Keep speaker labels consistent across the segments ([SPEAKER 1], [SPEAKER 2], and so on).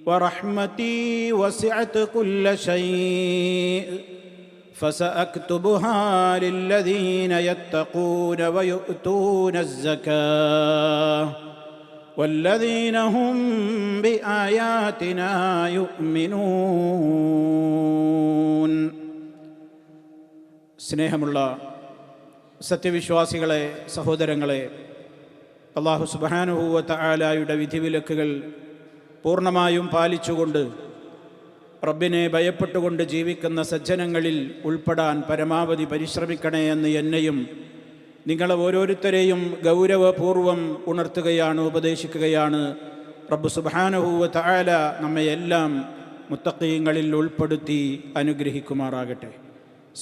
[SPEAKER 1] ورحمتي وسعت كل شيء فسأكتبها للذين يتقون ويؤتون الزكاة والذين هم بآياتنا يؤمنون. സ്നേഹമുള്ള സത്യവിശ്വാസികളെ, സഹോദരങ്ങളെ, അല്ലാഹു സുബ്ഹാനഹു വ തആലയുടെ വിധിവിലക്കുകൾ പൂർണ്ണമായും പാലിച്ചുകൊണ്ട് റബ്ബിനെ ഭയപ്പെട്ടുകൊണ്ട് ജീവിക്കുന്ന സജ്ജനങ്ങളിൽ ഉൾപ്പെടാൻ പരമാവധി പരിശ്രമിക്കണേ എന്ന് എന്നെയും നിങ്ങളെ ഓരോരുത്തരെയും ഗൗരവപൂർവം ഉണർത്തുകയാണ്, ഉപദേശിക്കുകയാണ്. റബ്ബ് സുബ്ഹാനഹു വ തആല നമ്മയെല്ലാം മുത്തഖീങ്ങളിൽ ഉൾപ്പെടുത്തി അനുഗ്രഹിക്കുമാറാകട്ടെ.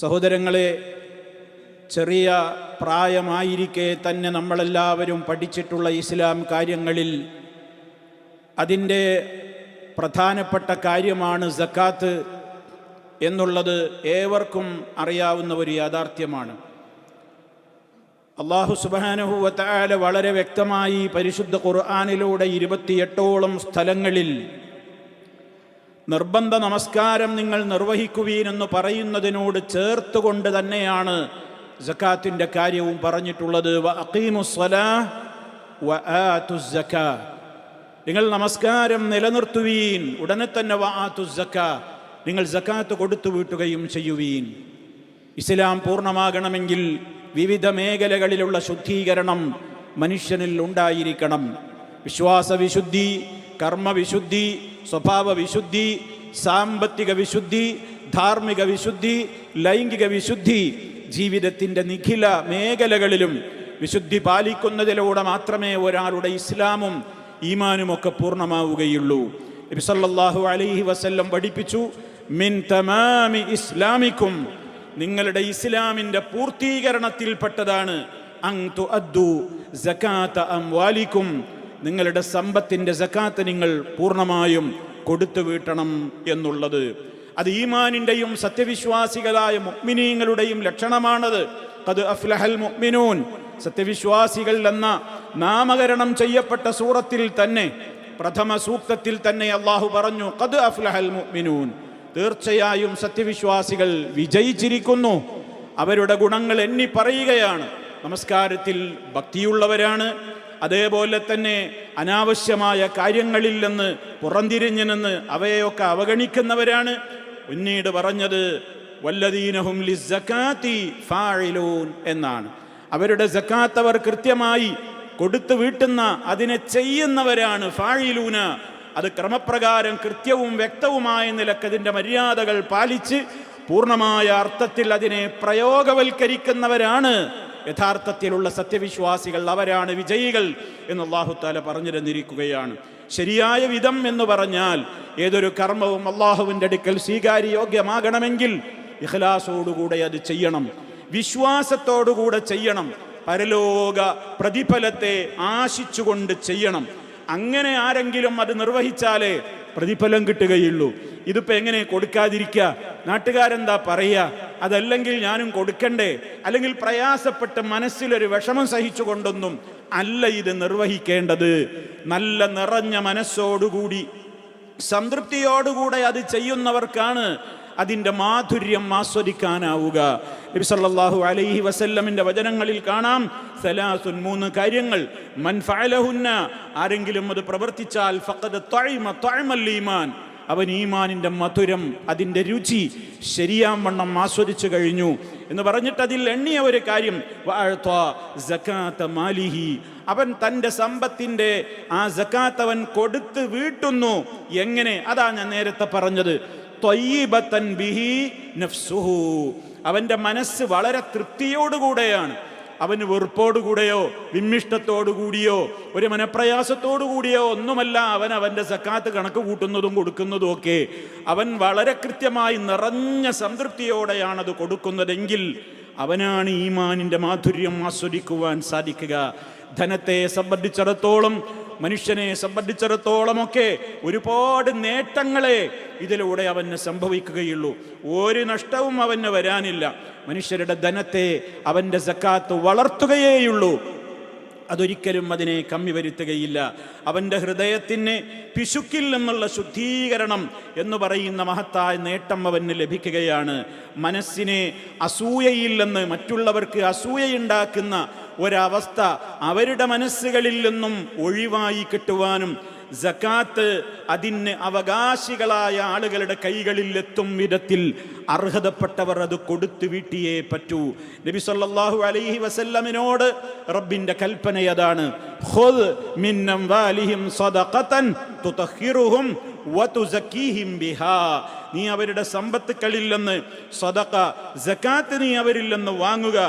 [SPEAKER 1] സഹോദരങ്ങളെ, ചെറിയ പ്രായമായിരിക്കെ തന്നെ നമ്മളെല്ലാവരും പഠിച്ചിട്ടുള്ള ഇസ്ലാം കാര്യങ്ങളിൽ അതിൻ്റെ പ്രധാനപ്പെട്ട കാര്യമാണ് സക്കാത്ത് എന്നുള്ളത് ഏവർക്കും അറിയാവുന്ന ഒരു യാഥാർത്ഥ്യമാണ്. അല്ലാഹു സുബ്ഹാനഹു വ തആല വളരെ വ്യക്തമായി പരിശുദ്ധ ഖുർആനിലൂടെ 28ഓളം സ്ഥലങ്ങളിൽ നിർബന്ധ നമസ്കാരം നിങ്ങൾ നിർവഹിക്കുവീനെന്ന് പറയുന്നതിനോട് ചേർത്തുകൊണ്ട് തന്നെയാണ് സക്കാത്തിൻ്റെ കാര്യവും പറഞ്ഞിട്ടുള്ളത്. വ അഖീമുസ്സലാഹ് വ ആതുസ് സക്കാ, നിങ്ങൾ നമസ്കാരം നിലനിർത്തുവീൻ, ഉടനെ തന്നെ വ ആതുസ് സക്കാ, നിങ്ങൾ സക്കാത്ത് കൊടുത്തു വീട്ടുകയും ചെയ്യുവീൻ. ഇസ്ലാം പൂർണ്ണമാകണമെങ്കിൽ വിവിധ മേഖലകളിലുള്ള ശുദ്ധീകരണം മനുഷ്യനിൽ ഉണ്ടായിരിക്കണം. വിശ്വാസവിശുദ്ധി, കർമ്മവിശുദ്ധി, സ്വഭാവ വിശുദ്ധി, സാമ്പത്തിക വിശുദ്ധി, ധാർമ്മിക വിശുദ്ധി, ലൈംഗിക വിശുദ്ധി, ജീവിതത്തിൻ്റെ നിഖില മേഖലകളിലും വിശുദ്ധി പാലിക്കുന്നതിലൂടെ മാത്രമേ ഒരാളുടെ ഇസ്ലാമും ഈമാനുമൊക്കെ പൂർണ്ണമാവുകയുള്ളൂ. നബി സല്ലല്ലാഹു അലൈഹി വസല്ലം പഠിപ്പിച്ചു, മിൻ തമാമി ഇസ്ലാമിക്കും, നിങ്ങളുടെ ഇസ്ലാമിൻ്റെ പൂർത്തീകരണത്തിൽപ്പെട്ടതാണ് അൻ തുഅദ്ദു സകാത അംവാലിക്കും, നിങ്ങളുടെ സമ്പത്തിൻ്റെ സകാത്ത് നിങ്ങൾ പൂർണ്ണമായും കൊടുത്തു വീട്ടണം എന്നുള്ളത്. അത് ഈമാനിൻ്റെയും സത്യവിശ്വാസികളായ മുഅ്മിനീങ്ങളുടെയും ലക്ഷണമാണത്. ഖദ് അഫ്ലഹൽ മുഅ്മിനൂൻ, സത്യവിശ്വാസികൾ എന്ന നാമകരണം ചെയ്യപ്പെട്ട സൂറത്തിൽ തന്നെ പ്രഥമ സൂക്തത്തിൽ തന്നെ അല്ലാഹു പറഞ്ഞു, ഖദ് അഫ്ലഹൽ മുഅ്മിനൂൻ, തീർച്ചയായും സത്യവിശ്വാസികൾ വിജയിച്ചിരിക്കുന്നു. അവരുടെ ഗുണങ്ങൾ എണ്ണി പറയുകയാണ്. നമസ്കാരത്തിൽ ഭക്തിയുള്ളവരാണ്, അതേപോലെ തന്നെ അനാവശ്യമായ കാര്യങ്ങളിൽ നിന്ന് പുറംതിരിഞ്ഞു നിന്ന് അവയെയൊക്കെ അവഗണിക്കുന്നവരാണ്. പിന്നീട് പറഞ്ഞത് വല്ലദീനഹും ലിസ്സകാത്തി ഫാഇലൂൻ എന്നാണ്. അവരുടെ സക്കാത്ത് അവർ കൃത്യമായി കൊടുത്തു വീട്ടുന്ന, അതിനെ ചെയ്യുന്നവരാണ്. ഫാഇലൂന, അത് ക്രമപ്രകാരം കൃത്യവും വ്യക്തവുമായ നിലക്ക് അതിൻ്റെ മര്യാദകൾ പാലിച്ച് പൂർണ്ണമായ അർത്ഥത്തിൽ അതിനെ പ്രയോഗവൽക്കരിക്കുന്നവരാണ് യഥാർത്ഥത്തിലുള്ള സത്യവിശ്വാസികൾ. അവരാണ് വിജയികൾ എന്ന് അല്ലാഹു തആല പറഞ്ഞു തന്നിരിക്കുകയാണ്. ശരിയായ വിധം എന്ന് പറഞ്ഞാൽ ഏതൊരു കർമ്മവും അല്ലാഹുവിൻ്റെ അടുക്കൽ സ്വീകാര്യോഗ്യമാകണമെങ്കിൽ ഇഖ്ലാസോടുകൂടെ അത് ചെയ്യണം, വിശ്വാസത്തോടുകൂടെ ചെയ്യണം, പരലോക പ്രതിഫലത്തെ ആശിച്ചുകൊണ്ട് ചെയ്യണം. അങ്ങനെ ആരെങ്കിലും അത് നിർവഹിച്ചാലേ പ്രതിഫലം കിട്ടുകയുള്ളൂ. ഇതിപ്പോൾ എങ്ങനെ കൊടുക്കാതിരിക്കുക? നാട്ടുകാരെന്താ പറയുക? അതല്ലെങ്കിൽ ഞാനും കൊടുക്കണ്ടേ? അല്ലെങ്കിൽ പ്രയാസപ്പെട്ട് മനസ്സിലൊരു വിഷമം സഹിച്ചുകൊണ്ടൊന്നും അല്ല ഇത് നിർവഹിക്കേണ്ടത്. നല്ല നിറഞ്ഞ മനസ്സോടുകൂടി സംതൃപ്തിയോടുകൂടെ അത് ചെയ്യുന്നവർക്കാണ് അതിൻ്റെ മാധുര്യം ആസ്വദിക്കാനാവുക. നബി സല്ലല്ലാഹു അലൈഹി വസല്ലമിൻ്റെ വചനങ്ങളിൽ കാണാം, സലാസുൻ, 3 കാര്യങ്ങൾ, മൻ ഫഅലഹുന്ന, ആരെങ്കിലും അത് പ്രവർത്തിച്ചാൽ ഫഖദ് തഅമ തഅമൽ ഈമാൻ, അവൻ ഈമാനിൻ്റെ മധുരം, അതിൻ്റെ രുചി ശരിയാവണ്ണം ആസ്വദിച്ചു കഴിഞ്ഞു എന്ന് പറഞ്ഞിട്ട് അതിൽ എണ്ണിയ ഒരു കാര്യം, വഅഅത സകാത മാലിഹി, അവൻ തൻ്റെ സമ്പത്തിൻ്റെ ആ സകാത്ത് അവൻ കൊടുത്ത് വീട്ടുന്നു. എങ്ങനെ? അതാ ഞാൻ നേരത്തെ പറഞ്ഞത്, ത്വയ്യിബതൻ ബിഹി നഫ്സുഹു, അവൻ്റെ മനസ്സ് വളരെ തൃപ്തിയോടുകൂടെയാണ്. അവന് വെറുപ്പോടുകൂടെയോ വിമ്മിഷ്ടത്തോടുകൂടിയോ ഒരു മനപ്രയാസത്തോടുകൂടിയോ ഒന്നുമല്ല അവൻ്റെ സക്കാത്ത് കണക്ക് കൂട്ടുന്നതും കൊടുക്കുന്നതും ഒക്കെ. അവൻ വളരെ കൃത്യമായി നിറഞ്ഞ സംതൃപ്തിയോടെയാണത് കൊടുക്കുന്നതെങ്കിൽ അവനാണ് ഈമാനിൻ്റെ മാധുര്യം ആസ്വദിക്കുവാൻ സാധിക്കുക. ധനത്തെ സംബന്ധിച്ചിടത്തോളം, മനുഷ്യനെ സംബന്ധിച്ചിടത്തോളമൊക്കെ ഒരുപാട് നേട്ടങ്ങളെ ഇതിലൂടെ അവന് സംഭവിക്കുകയുള്ളൂ. ഒരു നഷ്ടവും അവന് വരാനില്ല. മനുഷ്യരുടെ ധനത്തെ അവൻ്റെ സക്കാത്ത് വളർത്തുകയേയുള്ളൂ. അതൊരിക്കലും അതിനെ കമ്മി വരുത്തുകയില്ല. അവൻ്റെ ഹൃദയത്തിന് പിശുക്കിൽ നിന്നുള്ള ശുദ്ധീകരണം എന്ന് പറയുന്ന മഹത്തായ നേട്ടം അവന് ലഭിക്കുകയാണ്. മനസ്സിനെ അസൂയയിൽ നിന്ന്, മറ്റുള്ളവർക്ക് അസൂയയുണ്ടാക്കുന്ന ഒരവസ്ഥ അവരുടെ മനസ്സുകളിൽ നിന്നും ഒഴിവായി കിട്ടുവാനും സകാത്ത് അതിന് അവകാശികളായ ആളുകളുടെ കൈകളിൽ എത്തും വിധത്തിൽ അർഹതപ്പെട്ടവർ അത് കൊടുത്തു വീട്ടിയേ പറ്റൂ. നബി സല്ലല്ലാഹു അലൈഹി വസല്ലമിനോട് റബ്ബിന്റെ കൽപ്പന അതാണ്, ഖുദ് മിൻ അംവാലിഹിം സദഖതൻ തുതഹിറുഹും വതുസക്കീഹിം ബിഹാ. നീ അവരുടെ സമ്പത്തുക്കളിൽ നിന്ന് സദഖ, സകാത്ത് നീ അവരിൽ നിന്ന് വാങ്ങുക.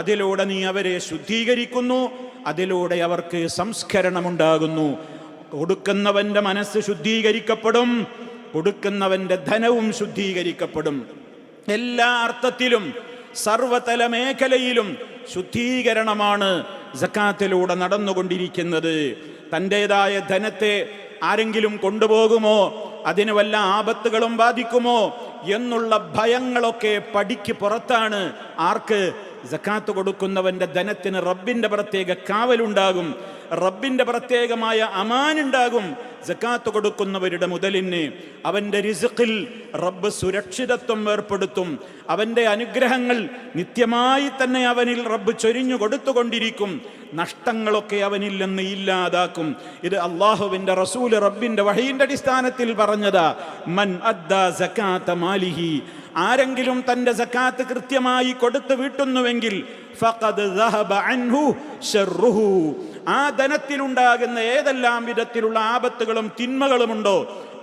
[SPEAKER 1] അതിലൂടെ നീ അവരെ ശുദ്ധീകരിക്കുന്നു, അതിലൂടെ അവർക്ക് സംസ്കരണമുണ്ടാകുന്നു. കൊടുക്കുന്നവന്റെ മനസ്സ് ശുദ്ധീകരിക്കപ്പെടും, കൊടുക്കുന്നവന്റെ ധനവും ശുദ്ധീകരിക്കപ്പെടും. എല്ലാ അർത്ഥത്തിലും സർവതല മേഖലയിലും ശുദ്ധീകരണമാണ് സകാത്തിലൂടെ നടന്നുകൊണ്ടിരിക്കുന്നത്. തൻ്റെതായ ധനത്തെ ആരെങ്കിലും കൊണ്ടുപോകുമോ, അതിന് വല്ല ആപത്തുകളും ബാധിക്കുമോ എന്നുള്ള ഭയങ്ങളൊക്കെ പടിക്ക് പുറത്താണ്. ആർക്ക്? സകാത്ത് കൊടുക്കുന്നവന്റെ ധനത്തിന് റബ്ബിന്റെ പ്രത്യേക കാവലുണ്ടാകും, റബ്ബിന്റെ പ്രത്യേകമായ അമാനുണ്ടാകും. സകാത്ത് കൊടുക്കുന്നവരുടെ മുതലിന് അവൻ്റെ റിസ്ഖിൽ റബ്ബ് സുരക്ഷിതത്വം ഏർപ്പെടുത്തും. അവൻ്റെ അനുഗ്രഹങ്ങൾ നിത്യമായി തന്നെ അവനിൽ റബ്ബ് ചൊരിഞ്ഞു കൊടുത്തുകൊണ്ടിരിക്കും. നഷ്ടങ്ങളൊക്കെ അവനിൽ നിന്ന് ഇല്ലാതാക്കും. ഇത് അള്ളാഹുവിൻ്റെ റസൂൽ റബ്ബിൻ്റെ വഹീൻ്റെ അടിസ്ഥാനത്തിൽ പറഞ്ഞതാ. മൻ അദ്ദാ സകാത്ത മാലിഹി, ആരെങ്കിലും തൻ്റെ സകാത്ത് കൃത്യമായി കൊടുത്തു വീട്ടുന്നുവെങ്കിൽ ഫഖദ് ദഹബ അൻഹു ശർറുഹു, ആ ധനത്തിലുണ്ടാകുന്ന ഏതെല്ലാം വിധത്തിലുള്ള ആപത്തുകളും തിന്മകളുമുണ്ടോ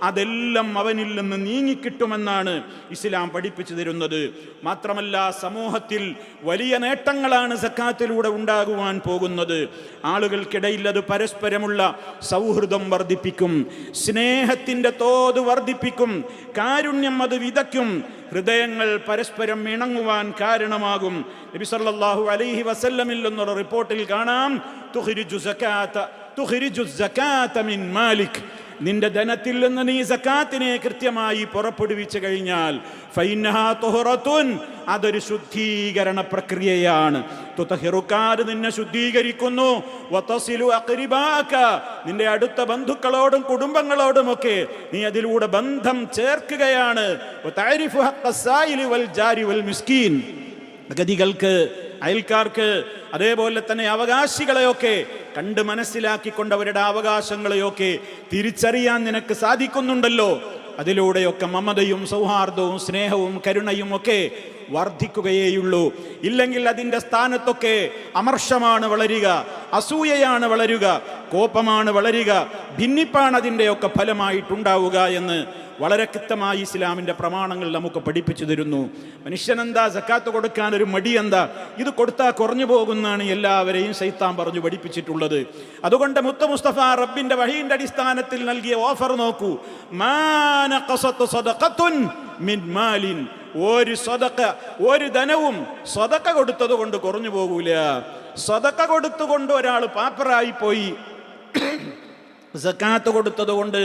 [SPEAKER 1] അതെല്ലാം അവനിൽ നിന്ന് നീങ്ങിക്കിട്ടുമെന്നാണ് ഇസ്ലാം പഠിപ്പിച്ചു തരുന്നത്. മാത്രമല്ല, സമൂഹത്തിൽ വലിയ നേട്ടങ്ങളാണ് സക്കാത്തിലൂടെ ഉണ്ടാകുവാൻ പോകുന്നത്. ആളുകൾക്കിടയിൽ അത് പരസ്പരമുള്ള സൗഹൃദം വർദ്ധിപ്പിക്കും, സ്നേഹത്തിൻ്റെ തോത് വർദ്ധിപ്പിക്കും, കാരുണ്യം അത് വിതയ്ക്കും, ഹൃദയങ്ങൾ പരസ്പരം ഇണങ്ങുവാൻ കാരണമാകും. നബി സല്ലല്ലാഹു അലൈഹി വസല്ലമിൽ നിന്നുള്ള റിപ്പോർട്ടിൽ കാണാം, തുഖ്രിജു സകാത മിൻ മാലിക്, നിന്റെ ധനത്തിൽ നിന്ന് നീ സകാത്തിനെ കൃത്യമായി പുറപ്പെടുവിച്ചു കഴിഞ്ഞാൽ ഫൈനഹാ തുഹറത്തുൻ, അതൊരു ശുദ്ധീകരണ പ്രക്രിയയാണ്. തുതഹിറുക്കാത് നിന്നെ ശുദ്ധീകരിക്കുന്നു. വതസിലു അഖ്രിബാക, നിന്റെ അടുത്ത ബന്ധുക്കളോടും കുടുംബങ്ങളോടുമൊക്കെ നീ അതിലൂടെ ബന്ധം ചേർക്കുകയാണ്. വതഅരിഫു ഹഖ്ഖസ്സായിലി വൽ ജാരി വൽ മിസ്കീൻ, ഗതികൾക്ക്, അയൽക്കാർക്ക്, അതേപോലെ തന്നെ അവകാശികളെയൊക്കെ കണ്ട് മനസ്സിലാക്കിക്കൊണ്ട് അവരുടെ അവകാശങ്ങളെയൊക്കെ തിരിച്ചറിയാൻ നിനക്ക് സാധിക്കുന്നുണ്ടല്ലോ. അതിലൂടെയൊക്കെ മമതയും സൗഹാർദ്ദവും സ്നേഹവും കരുണയും ഒക്കെ വർദ്ധിക്കുകയേയുള്ളൂ. ഇല്ലെങ്കിൽ അതിൻ്റെ സ്ഥാനത്തൊക്കെ അമർഷമാണ് വളരുക, അസൂയയാണ് വളരുക, കോപമാണ് വളരുക, ഭിന്നിപ്പാണ് അതിൻ്റെയൊക്കെ ഫലമായിട്ടുണ്ടാവുക എന്ന് വളരെ കൃത്യമായി ഇസ്ലാമിൻ്റെ പ്രമാണങ്ങൾ നമുക്ക് പഠിപ്പിച്ചു തരുന്നു. മനുഷ്യനെന്താ സക്കാത്ത് കൊടുക്കാൻ ഒരു മടി? എന്താ ഇത് കൊടുത്താൽ കുറഞ്ഞു പോകുന്നതാണ് എല്ലാവരെയും ശൈത്താൻ പറഞ്ഞു പഠിപ്പിച്ചിട്ടുള്ളത്. അതുകൊണ്ട് മുത്ത മുസ്തഫ റബ്ബിന്റെ വഹീന്റെ അടിസ്ഥാനത്തിൽ നൽകിയ ഓഫർ നോക്കൂ. ഒരു സദഖ, ഒരു ധനവും സദഖ കൊടുത്തത് കൊണ്ട് കുറഞ്ഞു പോകൂല. സദഖ കൊടുത്തുകൊണ്ട് ഒരാൾ പാപ്പറായി പോയി, സക്കാത്ത് കൊടുത്തത് കൊണ്ട്,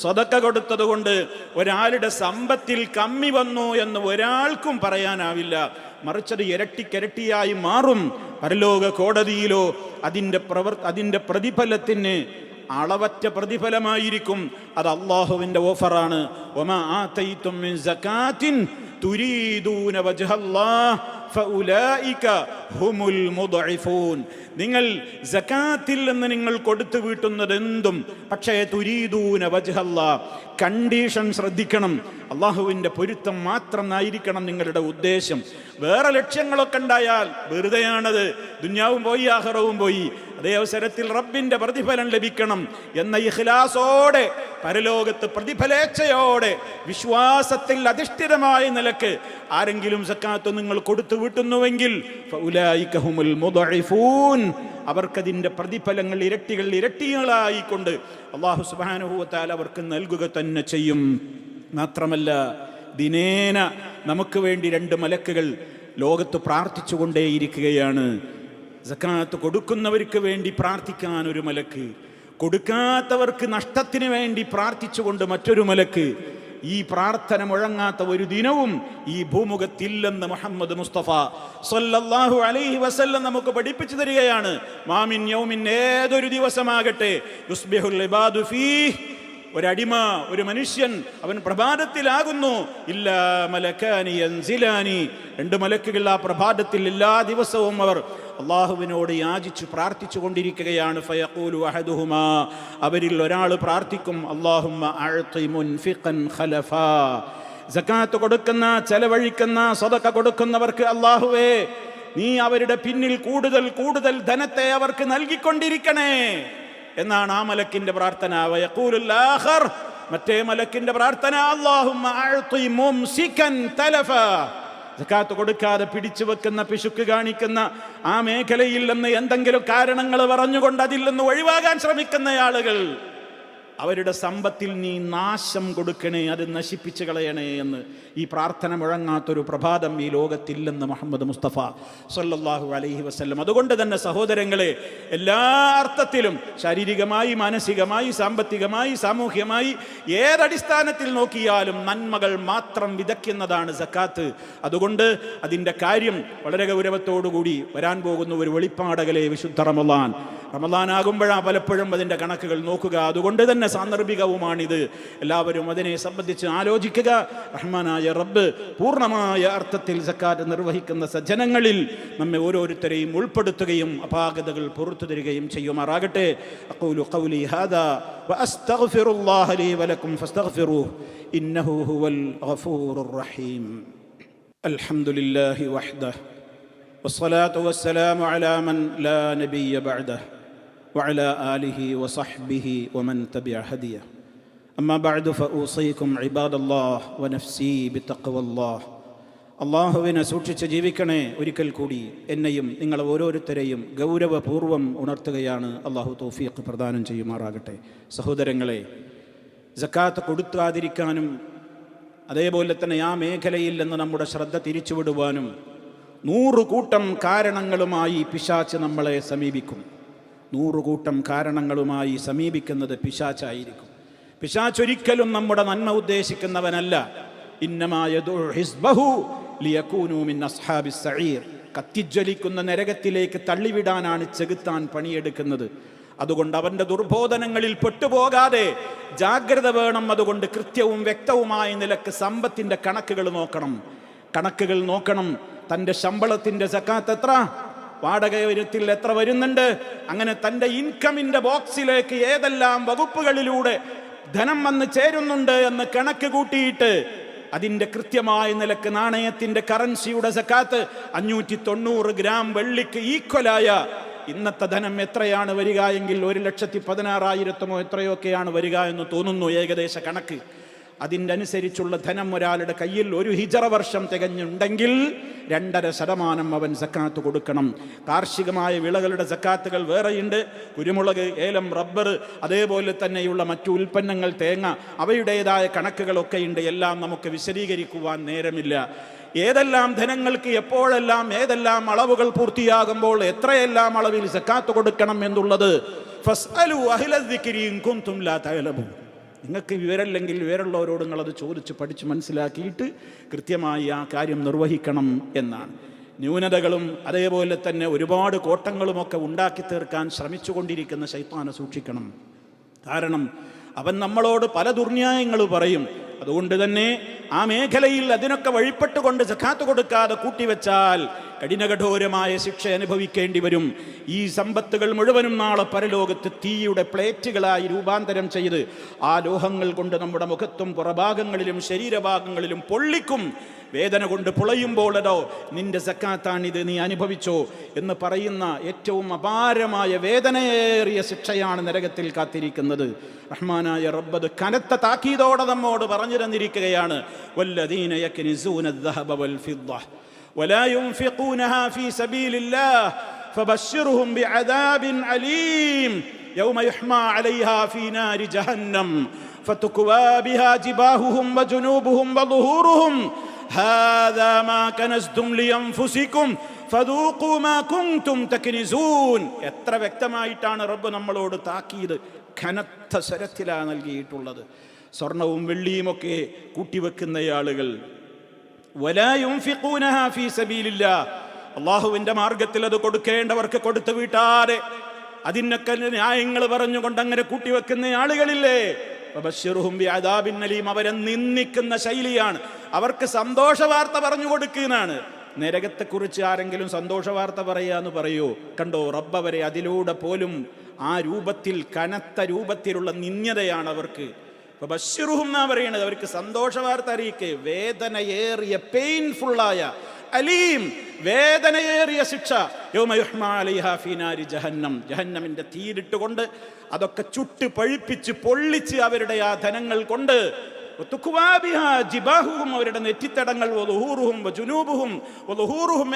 [SPEAKER 1] സദഖ കൊടുത്തത് കൊണ്ട് ഒരാളുടെ സമ്പത്തിൽ കമ്മി വന്നു എന്ന് ഒരാൾക്കും പറയാനാവില്ല. മറിച്ചത് ഇരട്ടിക്കിരട്ടിയായി മാറും. പരലോക കോടതിയിലോ അതിൻ്റെ പ്രതിഫലത്തിന് അളവറ്റ പ്രതിഫലമായിരിക്കും. അത് അള്ളാഹുവിൻ്റെ ഓഫറാണ്. വമാ ആതൈതും മിൻ സകാത്തിൻ തുരീദൂന വജ്ഹല്ലാഹ് ഫഉലൈക ഹുമുൽ മുദ്ഇഫൂൻ. നിങ്ങൾ സകാത്തിൽ നിന്ന് നിങ്ങൾ കൊടുത്തു വീട്ടുന്നത് എന്തും, പക്ഷേ തുരീദൂന വജ്ഹല്ലാഹ്, കണ്ടീഷൻ ശ്രദ്ധിക്കണം. അള്ളാഹുവിൻ്റെ പൊരുത്തം മാത്രം ആയിരിക്കണം നിങ്ങളുടെ ഉദ്ദേശം. വേറെ ലക്ഷ്യങ്ങളൊക്കെ ഉണ്ടായാൽ വെറുതെയാണത്. ദുന്യാവും പോയി ആഖിറവും പോയി. അതേ അവസരത്തിൽ റബ്ബിൻ്റെ പ്രതിഫലം ലഭിക്കണം എന്ന ഇഖ്ലാസോടെ, പരലോകത്ത് പ്രതിഫലേച്ഛയോടെ, വിശ്വാസത്തിൽ അധിഷ്ഠിതമായ നിലക്ക് ആരെങ്കിലും സക്കാത്ത് നിങ്ങൾ കൊടുത്തു വീട്ടുന്നുവെങ്കിൽ ഫഉലൈക ഹുമുൽ മുദ്ഇഫൂൻ, അവർക്കതിൻ്റെ പ്രതിഫലങ്ങൾ ഇരട്ടികളായിക്കൊണ്ട് അല്ലാഹു സുബ്ഹാനഹു വ തആല അവർക്ക് നൽകുക തന്നെ ചെയ്യും. മാത്രമല്ല, ദിനേന നമുക്ക് വേണ്ടി 2 മലക്കുകൾ ലോകത്ത് പ്രാർത്ഥിച്ചുകൊണ്ടേയിരിക്കുകയാണ്. സക്കാത്ത് കൊടുക്കുന്നവർക്ക് വേണ്ടി പ്രാർത്ഥിക്കാൻ ഒരു മലക്ക്, കൊടുക്കാത്തവർക്ക് നഷ്ടത്തിന് വേണ്ടി പ്രാർത്ഥിച്ചുകൊണ്ട് മറ്റൊരു മലക്ക്. ഈ പ്രാർത്ഥന മുഴങ്ങാത്ത ഒരു ദിനവും ഈ ഭൂമുഖത്തില്ലെന്ന് മുഹമ്മദ് മുസ്തഫ സ്വല്ലല്ലാഹു അലൈഹി വസല്ലം നമുക്ക് പഠിപ്പിച്ചു തരികയാണ്. മാമിൻ യൗമിൻ, ഏതൊരു ദിവസമാകട്ടെ, യുസ്ബിഹുൽ ഇബാദു ഫീഹ്, ഒരടിമ, ഒരു മനുഷ്യൻ അവൻ പ്രഭാതത്തിലാകുന്നു, ഇല്ലാ മലക്കാനി യൻസിലാനി, 2 മലക്കുകൾ ആ പ്രഭാതത്തിൽ എല്ലാ ദിവസവും അവർ അള്ളാഹുവിനോട് യാചിച്ചു പ്രാർത്ഥിച്ചു കൊണ്ടിരിക്കുകയാണ്. ഫയഖൂലു അഹദുഹുമാ, അവരിൽ ഒരാൾ പ്രാർത്ഥിക്കും, അല്ലാഹുമ്മ അഅതി മുൻഫിഖൻ ഖലഫാ, സകാത്ത് കൊടുക്കുന്ന, ചെലവഴിക്കുന്ന, സദഖ കൊടുക്കുന്നവർക്ക് അല്ലാഹുവേ നീ അവരുടെ പിന്നിൽ കൂടുതൽ കൂടുതൽ ധനത്തെ അവർക്ക് നൽകിക്കൊണ്ടിരിക്കണേ എന്നാണ് ആ മലക്കിന്റെ പ്രാർത്ഥന. വയഖൂലുൽ ആഖർ, മറ്റേ മലക്കിന്റെ പ്രാർത്ഥന, അല്ലാഹുമ്മ അഅതി മുംസികൻ തലഫാ, സകാത്ത് കൊടുക്കാതെ പിടിച്ചു വെക്കുന്ന, പിശുക്ക് കാണിക്കുന്ന, ആ മേഖലയിൽ നിന്ന് എന്തെങ്കിലും കാരണങ്ങൾ പറഞ്ഞുകൊണ്ട് അതിൽ നിന്ന് ഒഴിവാകാൻ ശ്രമിക്കുന്ന ആളുകൾ, അവരുടെ സമ്പത്തിൽ നീ നാശം കൊടുക്കണേ, അത് നശിപ്പിച്ചു കളയണേ എന്ന് ഈ പ്രാർത്ഥന മുഴങ്ങാത്തൊരു പ്രഭാതം ഈ ലോകത്തില്ലെന്ന് മുഹമ്മദ് മുസ്തഫ സ്വല്ലല്ലാഹു അലൈഹി വസല്ലം. അതുകൊണ്ട് തന്നെ സഹോദരങ്ങളെ, എല്ലാ അർത്ഥത്തിലും ശാരീരികമായി, മാനസികമായി, സാമ്പത്തികമായി, സാമൂഹ്യമായി, ഏതടിസ്ഥാനത്തിൽ നോക്കിയാലും നന്മകൾ മാത്രം വിതയ്ക്കുന്നതാണ് സക്കാത്ത്. അതുകൊണ്ട് അതിൻ്റെ കാര്യം വളരെ ഗൗരവത്തോടുകൂടി വരാൻ പോകുന്ന ഒരു വെളിപ്പാടകലെ വിശുദ്ധ റമളാനാകുമ്പോഴാണ് പലപ്പോഴും അതിൻ്റെ കണക്കുകൾ നോക്കുക. അതുകൊണ്ട് തന്നെ സാന്ദർഭികവുമാണിത്. എല്ലാവരും അതിനെ സംബന്ധിച്ച് ആലോചിക്കുക. റഹ്മാനായ റബ്ബ് പൂർണ്ണമായ അർത്ഥത്തിൽ സക്കാത്ത് നിർവഹിക്കുന്ന സജ്ജനങ്ങളിൽ നമ്മെ ഓരോരുത്തരെയും ഉൾപ്പെടുത്തുകയും അപാകതകൾ പുറത്തു തരികയും ചെയ്യുമാറാകട്ടെ. അഖൂലു ഖൗലി ഹാദാ വഅസ്തഗ്ഫിറുല്ലാഹ ലീ വലക്കും ഫസ്തഗ്ഫിറൂഹു ഇന്നഹു ഹുവൽ ഗഫൂറുർ റഹീം. അൽഹംദുലില്ലാഹി വഹ്ദഹു വസ്സലാത്തു വസ്സലാമു അലാ മൻ ലാ നബിയ്യ ബഅദഹു وعلى آله وصحبه ومن تبع هديه أما بعد فأوصيكم عباد الله ونفسي بتقوى الله. അള്ളാഹുവിനെ സൂക്ഷിച്ച് ജീവിക്കണേ. ഒരിക്കൽ കൂടി എന്നെയും നിങ്ങൾ ഓരോരുത്തരെയും ഗൗരവപൂർവ്വം ഉണർത്തുകയാണ്. അള്ളാഹു തൗഫീഖ് പ്രദാനം ചെയ്യുമാറാകട്ടെ. സഹോദരങ്ങളെ, സക്കാത്ത് കൊടുക്കാതിരിക്കാനും അതേപോലെ തന്നെ ആ മേഖലയിൽ നിന്ന് നമ്മുടെ ശ്രദ്ധ തിരിച്ചുവിടുവാനും 100 കൂട്ടം കാരണങ്ങളുമായി പിശാച് നമ്മളെ സമീപിക്കും. 100 കൂട്ടം കാരണങ്ങളുമായി സമീപിക്കുന്നത് പിശാചായിരിക്കും. പിശാച് ഒരിക്കലും നമ്മുടെ നന്മ ഉദ്ദേശിക്കുന്നവനല്ല. ഇന്നമാ യദഉ ഹിസ്ബഹു ലിയകൂനു മിൻ അസ്ഹാബിസ് സഈർ, കത്തിജ്വലിക്കുന്ന നരകത്തിലേക്ക് തള്ളിവിടാനാണ് ചെകുത്താൻ പണിയെടുക്കുന്നത്. അതുകൊണ്ട് അവൻ്റെ ദുർബോധനങ്ങളിൽ പെട്ടുപോകാതെ ജാഗ്രത വേണം. അതുകൊണ്ട് കൃത്യവും വ്യക്തവുമായ നിലക്ക് സമ്പത്തിൻ്റെ കണക്കുകൾ നോക്കണം. തൻ്റെ ശമ്പളത്തിൻ്റെ സക്കാത്ത് എത്ര, വാടക വരുത്തിൽ എത്ര വരുന്നുണ്ട്, അങ്ങനെ തൻ്റെ ഇൻകമിൻ്റെ ബോക്സിലേക്ക് ഏതെല്ലാം വകുപ്പുകളിലൂടെ ധനം വന്ന് ചേരുന്നുണ്ട് എന്ന് കണക്ക് കൂട്ടിയിട്ട് അതിൻ്റെ കൃത്യമായ നിലക്ക് നാണയത്തിൻ്റെ കറൻസിയുടെ സക്കാത്ത് 590 ഗ്രാം വെള്ളിക്ക് ഈക്വലായ ഇന്നത്തെ ധനം എത്രയാണ് വരിക എങ്കിൽ 1,16,000 എത്രയൊക്കെയാണ് വരിക എന്ന് തോന്നുന്നു ഏകദേശ കണക്ക്. അതിൻ്റെ അനുസരിച്ചുള്ള ധനം ഒരാളുടെ കയ്യിൽ 1 ഹിജറ വർഷം തികഞ്ഞുണ്ടെങ്കിൽ 2.5% അവൻ സക്കാത്ത് കൊടുക്കണം. കാർഷികമായ വിളകളുടെ സക്കാത്തുകൾ വേറെയുണ്ട്. കുരുമുളക്, ഏലം, റബ്ബർ, അതേപോലെ തന്നെയുള്ള മറ്റു ഉൽപ്പന്നങ്ങൾ, തേങ്ങ, അവയുടേതായ കണക്കുകളൊക്കെ ഉണ്ട്. എല്ലാം നമുക്ക് വിശദീകരിക്കുവാൻ നേരമില്ല. ഏതെല്ലാം ധനങ്ങൾക്ക് എപ്പോഴെല്ലാം ഏതെല്ലാം അളവുകൾ പൂർത്തിയാകുമ്പോൾ എത്രയെല്ലാം അളവിൽ സക്കാത്ത് കൊടുക്കണം എന്നുള്ളത് ഫസ്അലു അഹ്ല ദിക്രി ഇൻ കുൻതും ലാ തഅലമൂൻ. നിങ്ങൾക്ക് വിവരമില്ലെങ്കിൽ വിവരമുള്ളവരോട് നിങ്ങളത് ചോദിച്ച് പഠിച്ച് മനസ്സിലാക്കിയിട്ട് കൃത്യമായി ആ കാര്യം നിർവഹിക്കണം എന്നാണ്. ന്യൂനതകളും അതേപോലെ തന്നെ ഒരുപാട് കോട്ടങ്ങളുമൊക്കെ ഉണ്ടാക്കി തീർക്കാൻ ശ്രമിച്ചുകൊണ്ടിരിക്കുന്ന ശൈത്താനെ സൂക്ഷിക്കണം. കാരണം അവൻ നമ്മളോട് പല ദുർന്യായങ്ങൾ പറയും. അതുകൊണ്ട് തന്നെ ആ മേഖലയിൽ അതിനൊക്കെ വഴിപ്പെട്ടുകൊണ്ട് സക്കാത്ത് കൊടുക്കാതെ കൂട്ടിവെച്ചാൽ കഠിനകഠോരമായ ശിക്ഷ അനുഭവിക്കേണ്ടി വരും. ഈ സമ്പത്തുകൾ മുഴുവനും നാളെ പരലോകത്ത് തീയുടെ പ്ലേറ്റുകളായി രൂപാന്തരം ചെയ്ത് ആ ലോഹങ്ങൾ കൊണ്ട് നമ്മുടെ മുഖത്തും പുറഭാഗങ്ങളിലും ശരീരഭാഗങ്ങളിലും പൊള്ളിക്കും. വേദന കൊണ്ട് പുളയുമ്പോഴോ നിന്റെ സക്കാത്താണിത്, നീ അനുഭവിച്ചോ എന്ന് പറയുന്ന ഏറ്റവും അപാരമായ വേദനയേറിയ ശിക്ഷയാണ് നരകത്തിൽ കാത്തിരിക്കുന്നത്. റഹ്മാനായ റബ്ബ് കനത്ത താക്കീതോടെ നമ്മോട് പറഞ്ഞു തന്നിരിക്കുകയാണ്. വല്ലദീന യക്നിസൂന അദ്ദഹബ വൽഫിദ്ദ വലാ യുൻഫിഖൂനഹാ ഫീ സബീലില്ലാഹ് ഫബശ്ശിർഹും ബിഅദാബിൻ അലീം യൗമ യുഹ്മാ അലൈഹാ ഫീ നാരി ജഹന്നം ഫതുക്വാ ബിഹാ ജിബാഹുഹും വജുനൂബുഹും വദുഹൂറുഹും ഹാദാ മാ കനസ്തും ലിയൻഫുസികും ഫദൂഖൂ മാ കുൻതും തക്നിസൂൻ. എത്ര വ്യക്തമായിട്ടാണ് റബ്ബ് നമ്മളോട് താക്കീത് കനത്ത സ്വരത്തിലാണ് നൽകിയിട്ടുള്ളത്. സ്വർണവും വെള്ളിയുമൊക്കെ കൂട്ടിവെക്കുന്ന ആളുകൾ, വലാ യുൻഫിഖൂനഹാ ഫീ സബീലില്ലാഹ്, അള്ളാഹുവിന്റെ മാർഗത്തിൽ അത് കൊടുക്കേണ്ടവർക്ക് കൊടുത്തു വീട്ടാതെ അതിനൊക്കെ ന്യായങ്ങൾ പറഞ്ഞുകൊണ്ട് അങ്ങനെ കൂട്ടിവെക്കുന്ന ആളുകളില്ലേ, ഫബശ്ശിർഹും ബിഅദാബിൻ അലീം, അവരെ നിന്ദിക്കുന്ന ശൈലിയാണ്. അവർക്ക് സന്തോഷ വാർത്ത പറഞ്ഞു കൊടുക്കുന്നതാണ്. നരകത്തെക്കുറിച്ച് ആരെങ്കിലും സന്തോഷ വാർത്ത പറയാന്ന് പറയോ? കണ്ടോ, റബ്ബ് അവരെ അതിലൂടെ പോലും ആ രൂപത്തിൽ, കനത്ത രൂപത്തിലുള്ള നിന്യതയാണ് അവർക്ക്. ഫബശ്ശിർഹും എന്നാ പറയുന്നത്, അവർക്ക് സന്തോഷ വാർത്ത അറിയിക്കെ. വേദനയേറിയ, പെയിൻഫുള്ളായ, അലീം, വേദനയേറിയ ശിക്ഷ. യൗമ യുഹ്മാ അലൈഹാ ഫീ നാരി ജഹന്നം, ജഹന്നമിന്റെ തീരിട്ടുകൊണ്ട് അതൊക്കെ ചുട്ട് പഴുപ്പിച്ച് പൊള്ളിച്ച് അവരുടെ ആ ധനങ്ങൾ കൊണ്ട്, അവരുടെ നെറ്റിത്തടങ്ങൾ,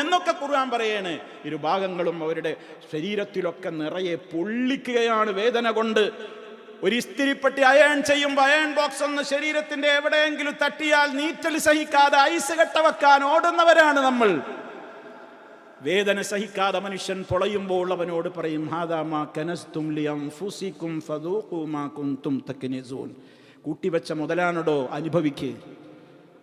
[SPEAKER 1] എന്നൊക്കെ ഖുർആൻ പറയാണ്. ഇരുഭാഗങ്ങളും അവരുടെ ശരീരത്തിലൊക്കെ നിറയെ പൊള്ളിക്കുകയാണ് വേദന കൊണ്ട്. ഒരു ഇസ്തിരിപ്പെട്ടി അയൺ ചെയ്യുമ്പോൾ അയൺ ബോക്സ് ഒന്ന് ശരീരത്തിന്റെ എവിടെയെങ്കിലും തട്ടിയാൽ നീറ്റൽ സഹിക്കാതെ ഐസ് കെട്ട വെക്കാൻ ഓടുന്നവരാണ് നമ്മൾ. വേദന സഹിക്കാതെ മനുഷ്യൻ പൊളയുമ്പോൾ അവനോട് പറയും, ഹാദാ മാ കനസ്തും ലിഅൻഫുസികും ഫദൂഖൂ മാ കുൻതും തക്നിസൂൻ, കൂട്ടിവെച്ച മുതലാണോ, അനുഭവിക്ക്.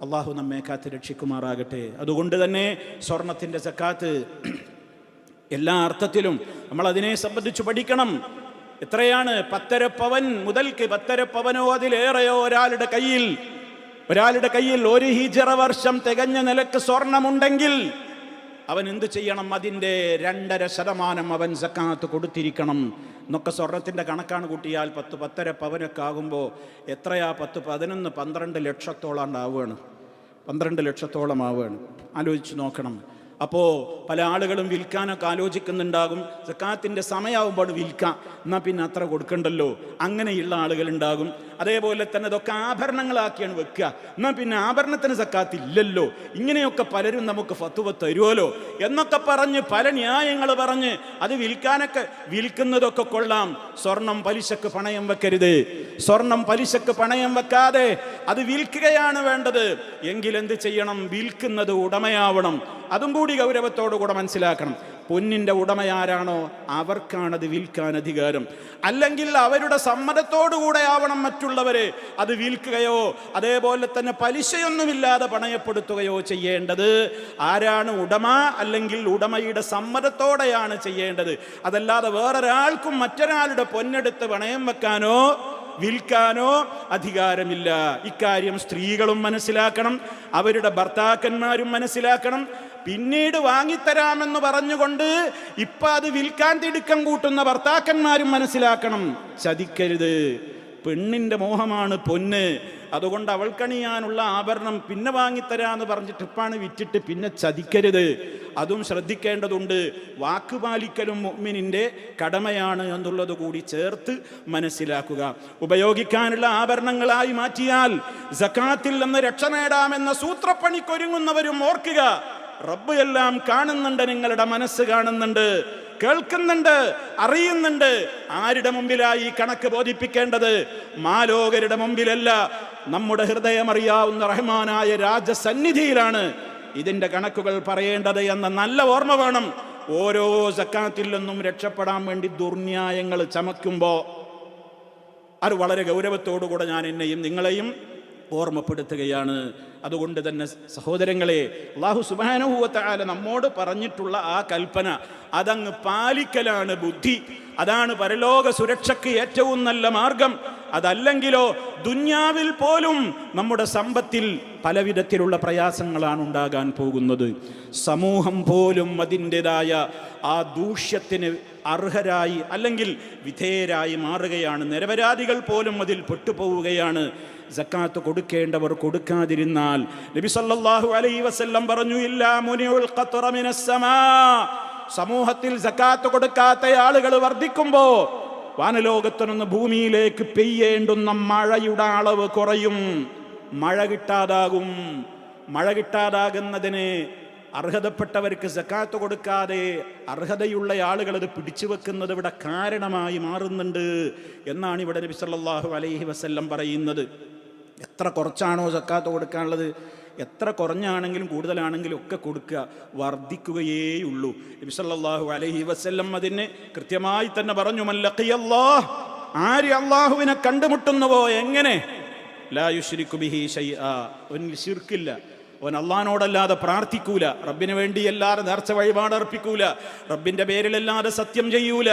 [SPEAKER 1] അള്ളാഹു നമ്മെ കാത്ത് രക്ഷിക്കുമാറാകട്ടെ. അതുകൊണ്ട് തന്നെ സ്വർണത്തിന്റെ സക്കാത്ത് എല്ലാ അർത്ഥത്തിലും നമ്മൾ അതിനെ സംബന്ധിച്ച് പഠിക്കണം. എത്രയാണ്? 10.5 പവൻ മുതൽക്ക് 10.5 പവനോ അതിലേറെയോ ഒരാളുടെ കയ്യിൽ ഒരു ഹിജ്റ വർഷം തികഞ്ഞ നിലക്ക് സ്വർണമുണ്ടെങ്കിൽ അവൻ എന്ത് ചെയ്യണം? അതിൻ്റെ 2.5% അവൻ സക്കാത്ത് കൊടുത്തിരിക്കണം എന്നൊക്കെ സ്വർണത്തിൻ്റെ കണക്കാണ് കൂട്ടിയാൽ 10-10.5 പവനൊക്കെ ആകുമ്പോൾ എത്രയാ? 10, 11, 12 ലക്ഷത്തോളം ആവുകയാണ്. 12 ലക്ഷത്തോളം ആവുകയാണ്. ആലോചിച്ച് നോക്കണം. അപ്പോൾ പല ആളുകളും വിൽക്കാനൊക്കെ ആലോചിക്കുന്നുണ്ടാകും. സക്കാത്തിൻ്റെ സമയമാകുമ്പോൾ വിൽക്കാം, എന്നാൽ പിന്നെ അത്ര കൊടുക്കണ്ടല്ലോ, അങ്ങനെയുള്ള ആളുകളുണ്ടാകും. അതേപോലെ തന്നെ ഇതൊക്കെ ആഭരണങ്ങളാക്കിയാണ് വെക്കുക, എന്നാൽ പിന്നെ ആഭരണത്തിന് സക്കാത്ത് ഇല്ലല്ലോ, ഇങ്ങനെയൊക്കെ പലരും നമുക്ക് ഫത്വ തരുമല്ലോ എന്നൊക്കെ പറഞ്ഞ് പല ന്യായങ്ങൾ പറഞ്ഞ് അത് വിൽക്കുന്നതൊക്കെ കൊള്ളാം. സ്വർണം പലിശക്ക് പണയം വെക്കരുത്. സ്വർണം പലിശക്ക് പണയം വെക്കാതെ അത് വിൽക്കുകയാണ് വേണ്ടത്. എങ്കിൽ എന്ത് ചെയ്യണം? വിൽക്കുന്നത് ഉടമയാവണം. അതും കൂടി ഗൗരവത്തോടുകൂടെ മനസ്സിലാക്കണം. പൊന്നിന്റെ ഉടമയാരാണോ അവർക്കാണത് വിൽക്കാൻ അധികാരം. അല്ലെങ്കിൽ അവരുടെ സമ്മതത്തോടുകൂടെ ആവണം മറ്റുള്ളവരെ അത് വിൽക്കുകയോ അതേപോലെ തന്നെ പലിശയൊന്നുമില്ലാതെ പണയപ്പെടുത്തുകയോ ചെയ്യേണ്ടത്. ആരാണ് ഉടമ? അല്ലെങ്കിൽ ഉടമയുടെ സമ്മതത്തോടെയാണ് ചെയ്യേണ്ടത്. അതല്ലാതെ വേറൊരാൾക്കും മറ്റൊരാളുടെ പൊന്നെടുത്ത് പണയം വെക്കാനോ വിൽക്കാനോ അധികാരമില്ല. ഇക്കാര്യം സ്ത്രീകളും മനസ്സിലാക്കണം, അവരുടെ ഭർത്താക്കന്മാരും മനസ്സിലാക്കണം. പിന്നീട് വാങ്ങിത്തരാമെന്ന് പറഞ്ഞുകൊണ്ട് ഇപ്പം അത് വിൽക്കാൻ തിടുക്കം കൂട്ടുന്ന ഭർത്താക്കന്മാരും മനസ്സിലാക്കണം. ചതിക്കരുത്. പെണ്ണിൻ്റെ മോഹമാണ് പൊന്ന്. അതുകൊണ്ട് അവൾക്കണിയാനുള്ള ആഭരണം പിന്നെ വാങ്ങിത്തരാന്ന് പറഞ്ഞിട്ട് ഇപ്പാണ് വിറ്റിട്ട് പിന്നെ ചതിക്കരുത്. അതും ശ്രദ്ധിക്കേണ്ടതുണ്ട്. വാക്കുപാലിക്കലും മുഅ്മിനിൻ്റെ കടമയാണ് എന്നുള്ളത് കൂടി ചേർത്ത് മനസ്സിലാക്കുക. ഉപയോഗിക്കാനുള്ള ആഭരണങ്ങളായി മാറ്റിയാൽ സക്കാത്തിൽ നിന്ന് രക്ഷ നേടാമെന്ന സൂത്രപ്പണിക്കൊരുങ്ങുന്നവരും ഓർക്കുക, റബ്ബ് എല്ലാം കാണുന്നുണ്ട്. നിങ്ങളുടെ മനസ്സ് കാണുന്നുണ്ട്, കേൾക്കുന്നുണ്ട്, അറിയുന്നുണ്ട്. ആരുടെ മുമ്പിലായി കണക്ക് ബോധിപ്പിക്കേണ്ടത്? മാലോകരുടെ മുമ്പിലല്ല, നമ്മുടെ ഹൃദയം അറിയാവുന്ന റഹ്മാനായ രാജസന്നിധിയിലാണ് ഇതിന്റെ കണക്കുകൾ പറയേണ്ടത് എന്ന നല്ല ഓർമ്മ വേണം. ഓരോ സക്കാത്തിൽ നിന്നും രക്ഷപ്പെടാൻ വേണ്ടി ദുർന്യായങ്ങൾ ചമയ്ക്കുമ്പോൾ അത് വളരെ ഗൗരവത്തോടുകൂടെ ഞാൻ എന്നെയും നിങ്ങളെയും ഓർമ്മപ്പെടുത്തുകയാണ്. അതുകൊണ്ട് തന്നെ സഹോദരങ്ങളെ, അല്ലാഹു സുബ്ഹാനഹു വ തആല നമ്മോട് പറഞ്ഞിട്ടുള്ള ആ കൽപ്പന അതങ്ങ് പാലിക്കലാണ് ബുദ്ധി. അതാണ് പരലോക സുരക്ഷയ്ക്ക് ഏറ്റവും നല്ല മാർഗം. അതല്ലെങ്കിലോ ദുന്യാവിൽ പോലും നമ്മുടെ സമ്പത്തിൽ പലവിധത്തിലുള്ള പ്രയാസങ്ങളാണ് ഉണ്ടാകാൻ പോകുന്നത്. സമൂഹം പോലും അതിൻ്റെതായ ആ ദൂഷ്യത്തിന് അർഹരായി അല്ലെങ്കിൽ വിധേയരായി മാറുകയാണ്. നിരപരാധികൾ പോലും അതിൽ പെട്ടുപോവുകയാണ്. സക്കാത്ത് കൊടുക്കേണ്ടവർ കൊടുക്കാതിരുന്നാൽ നബി സല്ലല്ലാഹു അലൈഹി വസല്ലം പറഞ്ഞു, ഇല്ലാ മുനിഉൽ ഖത്റ മിനസ് സമാ, സമൂഹത്തിൽ സക്കാത്ത് കൊടുക്കാത്ത ആളുകൾ വർദ്ധിക്കുമ്പോൾ വാനലോകത്തു നിന്ന് ഭൂമിയിലേക്ക് പെയ്യേണ്ടുന്ന മഴയുടെ അളവ് കുറയും. മഴ കിട്ടാതാകും. മഴ കിട്ടാതാകുന്നതിന് അർഹതപ്പെട്ടവർക്ക് സക്കാത്ത് കൊടുക്കാതെ അർഹതയുള്ള ആളുകൾ അത് പിടിച്ചു വെക്കുന്നത് ഇവിടെ കാരണമായി മാറുന്നുണ്ട് എന്നാണ് ഇവിടെ നബി സല്ലല്ലാഹു അലൈഹി വസല്ലം പറയുന്നത്. എത്ര കുറച്ചാണോ സക്കാത്ത് കൊടുക്കാനുള്ളത്, എത്ര കുറഞ്ഞാണെങ്കിലും കൂടുതലാണെങ്കിലും ഒക്കെ കൊടുക്കുക, വർദ്ധിക്കുകയേയുള്ളൂ. നബി സല്ലല്ലാഹു അലൈഹി വസല്ലം അതിന് കൃത്യമായി തന്നെ പറഞ്ഞു, മൻ ലഖിയല്ലാഹ്, ആര് അല്ലാഹുവിനെ കണ്ടുമുട്ടുന്നുവോ, എങ്ങനെ ലാ യുശ്രികു ബിഹി ശൈആ, അവനിൽ ശിർക്കില്ല, അവൻ അള്ളാഹിനോടല്ലാതെ പ്രാർത്ഥിക്കൂല, റബ്ബിന് വേണ്ടിയല്ലാതെ നേർച്ച വഴിപാട് അർപ്പിക്കൂല, റബ്ബിന്റെ പേരിലല്ലാതെ സത്യം ചെയ്യൂല,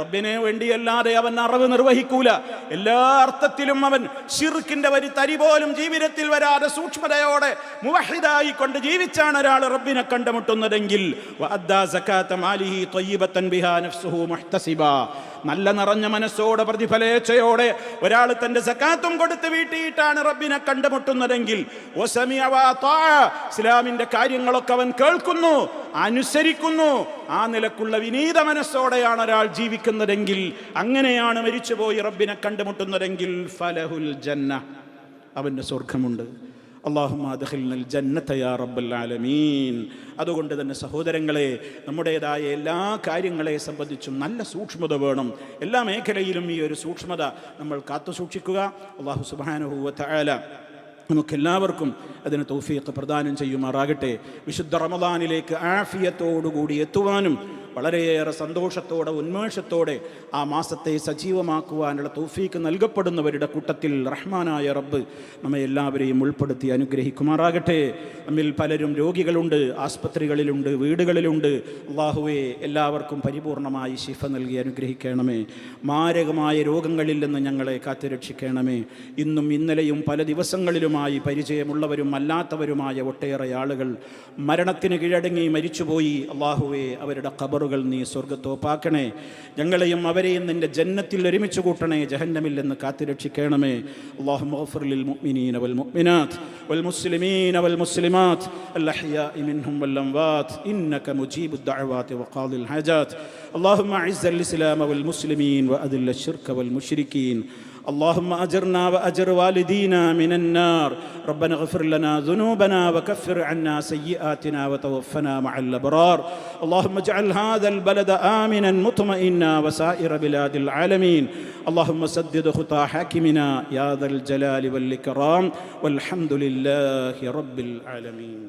[SPEAKER 1] റബ്ബിന് വേണ്ടിയല്ലാതെ അവൻ അറിവ് നിർവഹിക്കൂല. എല്ലാ അർത്ഥത്തിലും അവൻ ശിർക്കിന്റെ ഒരു തരി പോലും ജീവിതത്തിൽ വരാതെ സൂക്ഷ്മതയോടെ മുവഹിദായി കൊണ്ട് ജീവിച്ചാണ് ഒരാൾ റബ്ബിനെ കണ്ടുമുട്ടുന്നതെങ്കിൽ വഅദ്ദാ സകാത മാലിഹി ത്വയ്യിബതൻ ബിഹാ നഫ്സുഹു മുഹ്തസിബാ, നല്ല നിറഞ്ഞ മനസ്സോടെ പ്രതിഫലേച്ഛയോടെ ഒരാൾ തന്റെ സകാത്തും കൊടുത്ത് വീട്ടിയിട്ടാണ് റബ്ബിനെ കണ്ടുമുട്ടുന്നതെങ്കിൽ വസമിഅ വഅതാ, ഇസ്ലാമിന്റെ കാര്യങ്ങളൊക്കെ അവൻ കേൾക്കുന്നു, അനുസരിക്കുന്നു, ആ നിലക്കുള്ള വിനീത മനസ്സോടെയാണ് ഒരാൾ ജീവിക്കുന്നതെങ്കിൽ, അങ്ങനെയാണ് മരിച്ചുപോയി റബ്ബിനെ കണ്ടുമുട്ടുന്നതെങ്കിൽ ഫലഹുൽ ജന്ന, അവന്റെ സ്വർഗമുണ്ട്. അല്ലാഹുമ്മ അദ്ഖിൽനൽ ജന്നത യാ റബ്ബൽ ആലമീൻ. അതുകൊണ്ട് തന്നെ സഹോദരങ്ങളെ, നമ്മുടേതായ എല്ലാ കാര്യങ്ങളെ സംബന്ധിച്ചും നല്ല സൂക്ഷ്മത വേണം. എല്ലാ മേഖലയിലും ഈ ഒരു സൂക്ഷ്മത നമ്മൾ കാത്തു സൂക്ഷിക്കുക. അല്ലാഹു സുബ്ഹാനഹു വ തആല നമുക്കെല്ലാവർക്കും അതിന് തൗഫീഖ് പ്രദാനം ചെയ്യുമാറാകട്ടെ. വിശുദ്ധ റമദാനിലേക്ക് ആഫിയത്തോടുകൂടി എത്തുവാനും വളരെയേറെ സന്തോഷത്തോടെ ഉന്മേഷത്തോടെ ആ മാസത്തെ സജീവമാക്കുവാനുള്ള തൗഫീഖ് നൽകപ്പെടുന്നവരുടെ കൂട്ടത്തിൽ റഹ്മാനായ റബ്ബ് നമ്മെ എല്ലാവരെയും ഉൾപ്പെടുത്തി അനുഗ്രഹിക്കുമാറാകട്ടെ. നമ്മിൽ പലരും രോഗികളുണ്ട്, ആസ്പത്രികളിലുണ്ട്, വീടുകളിലുണ്ട്. അല്ലാഹുവേ, എല്ലാവർക്കും പരിപൂർണമായി ശിഫ നൽകി അനുഗ്രഹിക്കണമേ. മാരകമായ രോഗങ്ങളിൽ നിന്ന് ഞങ്ങളെ കാത്തുരക്ഷിക്കണമേ. ഇന്നും ഇന്നലെയും പല ദിവസങ്ങളിലുമായി പരിചയമുള്ളവരും അല്ലാത്തവരുമായ ഒട്ടേറെ ആളുകൾ മരണത്തിന് കീഴടങ്ങി മരിച്ചുപോയി. അല്ലാഹുവേ, അവരുടെ ഖബറുകൾ നീ സ്വർഗ്ഗത്തോപ്പാക്കണേ. ഞങ്ങളെയും അവരെയും നിന്റെ ജന്നത്തിൽ ഒരുമിച്ച് കൂട്ടണേ. ജഹന്നമിൽ നിന്ന് കാത്തുരക്ഷിക്കണമേ. അല്ലാഹുമ്മ ഗ്ഫിർ ലിൽ മുഅ്മിനീന വൽ മുഅ്മിനാത്ത് വൽ മുസ്ലിമീന വൽ മുസ്ലിമാത്ത് അൽ അഹ്യാഇ മിൻഹും വൽ അംവാത്ത് ഇന്നക മുജീബുദ് ദഅവാതി വഖാദിൽ ഹാജാത്ത്. അല്ലാഹുമ്മ അഇസ്സൽ ഇസ്ലാമ വൽ മുസ്ലിമീൻ വഅദില്ല അശ്ശിർക വൽ മുശ്രിക്കീൻ. اللهم أجرنا وأجر والدينا من النار. ربنا اغفر لنا ذنوبنا وكفر عنا سيئاتنا وتوفنا مع الأبرار. اللهم اجعل هذا البلد آمنا مطمئنا وسائر بلاد العالمين. اللهم سدد خطى حاكمنا يا ذا الجلال والإكرام والحمد لله رب العالمين.